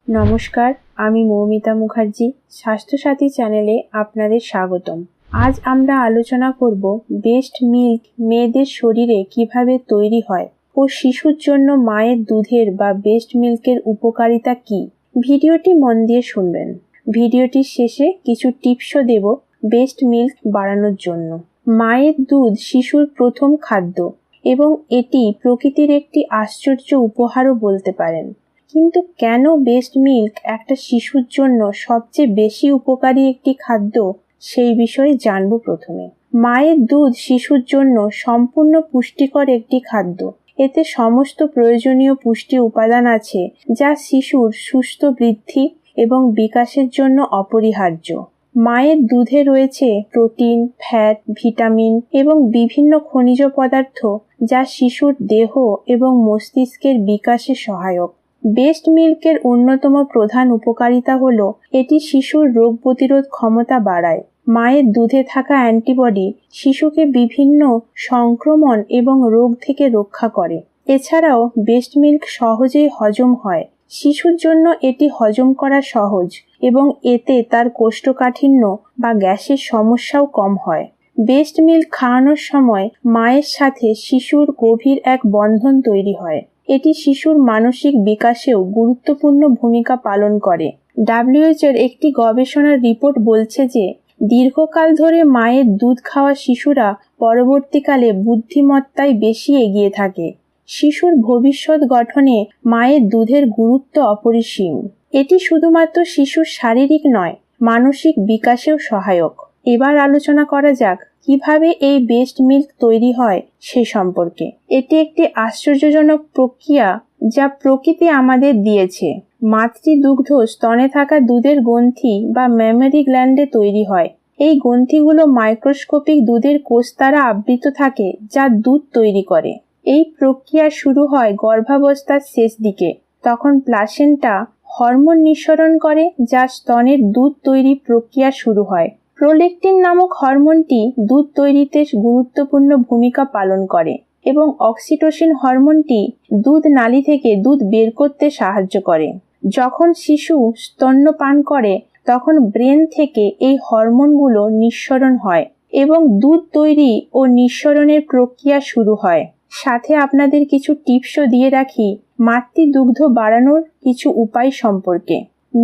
নমস্কার, আমি মৌমিতা মুখার্জি। স্বাস্থ্যসাথী চ্যানেলে আপনাদের স্বাগতম। আজ আমরা আলোচনা করব ব্রেস্ট মিল্ক মেয়েদের শরীরে কিভাবে তৈরি হয় ও শিশুর জন্য মায়ের দুধের বা ব্রেস্ট মিল্কের উপকারিতা কি। ভিডিওটি মন দিয়ে শুনবেন। ভিডিওটির শেষে কিছু টিপসও দেব ব্রেস্ট মিল্ক বাড়ানোর জন্য। মায়ের দুধ শিশুর প্রথম খাদ্য এবং এটি প্রকৃতির একটি আশ্চর্য উপহারও বলতে পারেন। কিন্তু কেন ব্রেস্ট মিল্ক একটা শিশুর জন্য সবচেয়ে বেশি উপকারী একটি খাদ্য, সেই বিষয়ে জানব প্রথমে। মায়ের দুধ শিশুর জন্য সম্পূর্ণ পুষ্টিকর একটি খাদ্য। এতে সমস্ত প্রয়োজনীয় পুষ্টি উপাদান আছে যা শিশুর সুস্থ বৃদ্ধি এবং বিকাশের জন্য অপরিহার্য। মায়ের দুধে রয়েছে প্রোটিন, ফ্যাট, ভিটামিন এবং বিভিন্ন খনিজ পদার্থ যা শিশুর দেহ এবং মস্তিষ্কের বিকাশে সহায়ক। ব্রেস্ট মিল্কের অন্যতম প্রধান উপকারিতা হল এটি শিশুর রোগ প্রতিরোধ ক্ষমতা বাড়ায়। মায়ের দুধে থাকা অ্যান্টিবডি শিশুকে বিভিন্ন সংক্রমণ এবং রোগ থেকে রক্ষা করে। এছাড়াও ব্রেস্ট মিল্ক সহজেই হজম হয়। শিশুর জন্য এটি হজম করা সহজ এবং এতে তার কোষ্ঠকাঠিন্য বা গ্যাসের সমস্যাও কম হয়। ব্রেস্ট মিল্ক খাওয়ানোর সময় মায়ের সাথে শিশুর গভীর এক বন্ধন তৈরি হয়। এটি শিশুর মানসিক বিকাশেও গুরুত্বপূর্ণ ভূমিকা পালন করে। WHO এর একটি গবেষণার রিপোর্ট বলছে যে দীর্ঘকাল ধরে মায়ের দুধ খাওয়া শিশুরা পরবর্তীকালে বুদ্ধিমত্তায় বেশি এগিয়ে থাকে। শিশুর ভবিষ্যৎ গঠনে মায়ের দুধের গুরুত্ব অপরিসীম। এটি শুধুমাত্র শিশুর শারীরিক নয়, মানসিক বিকাশেও সহায়ক। এবার আলোচনা করা যাক কিভাবে এই ব্রেস্ট মিল্ক তৈরি হয় সে সম্পর্কে। এটি একটি আশ্চর্যজনক প্রক্রিয়া যা প্রকৃতি আমাদের দিয়েছে। মাতৃদুগ্ধ স্তনে থাকা দুধের গ্রন্থি বা ম্যামারি গ্ল্যান্ডে তৈরি হয়। এই গ্রন্থিগুলো মাইক্রোস্কোপিক দুধের কোষ দ্বারা আবৃত থাকে যা দুধ তৈরি করে। এই প্রক্রিয়া শুরু হয় গর্ভাবস্থার শেষ দিকে। তখন প্লাসেন্টা হরমোন নিঃসরণ করে যা স্তনের দুধ তৈরি প্রক্রিয়া শুরু হয়। প্রোল্যাকটিন নামক হরমোনটি দুধ তৈরিতে গুরুত্বপূর্ণ ভূমিকা পালন করে এবং অক্সিটোসিন হরমোনটি দুধ নালী থেকে দুধ বের করতে সাহায্য করে। যখন শিশু স্তন্যপান করে তখন ব্রেন থেকে এই হরমোনগুলো নিঃসরণ হয় এবং দুধ তৈরি ও নিঃসরণের প্রক্রিয়া শুরু হয়। সাথে আপনাদের কিছু টিপসও দিয়ে রাখি মাতৃদুগ্ধ বাড়ানোর কিছু উপায় সম্পর্কে।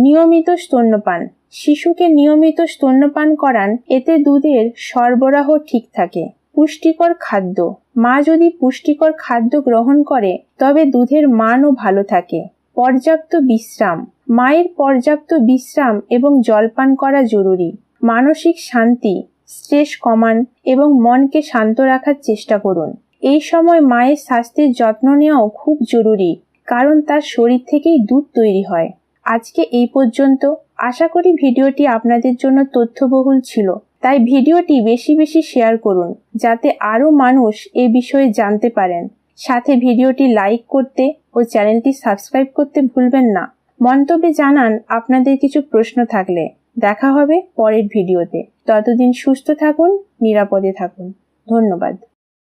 নিয়মিত স্তন্যপান। শিশুকে নিয়মিত স্তন্যপান করান, এতে দুধের সরবরাহ ঠিক থাকে। পুষ্টিকর খাদ্য। মা যদি পুষ্টিকর খাদ্য গ্রহণ করে তবে দুধের মানও ভালো থাকে। পর্যাপ্ত বিশ্রাম। মায়ের পর্যাপ্ত বিশ্রাম এবং জলপান করা জরুরি। মানসিক শান্তি। স্ট্রেস কমান এবং মনকে শান্ত রাখার চেষ্টা করুন। এই সময় মায়ের স্বাস্থ্যের যত্ন নেওয়াও খুব জরুরি, কারণ তার শরীর থেকেই দুধ তৈরি হয়। আজকে এই পর্যন্ত। আশা করি ভিডিওটি আপনাদের জন্য তথ্যবহুল ছিল। তাই ভিডিওটি বেশি বেশি শেয়ার করুন যাতে আরও মানুষ এ বিষয়ে জানতে পারেন। সাথে ভিডিওটি লাইক করতে ও চ্যানেলটি সাবস্ক্রাইব করতে ভুলবেন না। মন্তব্যে জানান আপনাদের কিছু প্রশ্ন থাকলে। দেখা হবে পরের ভিডিওতে। ততদিন সুস্থ থাকুন, নিরাপদে থাকুন। ধন্যবাদ।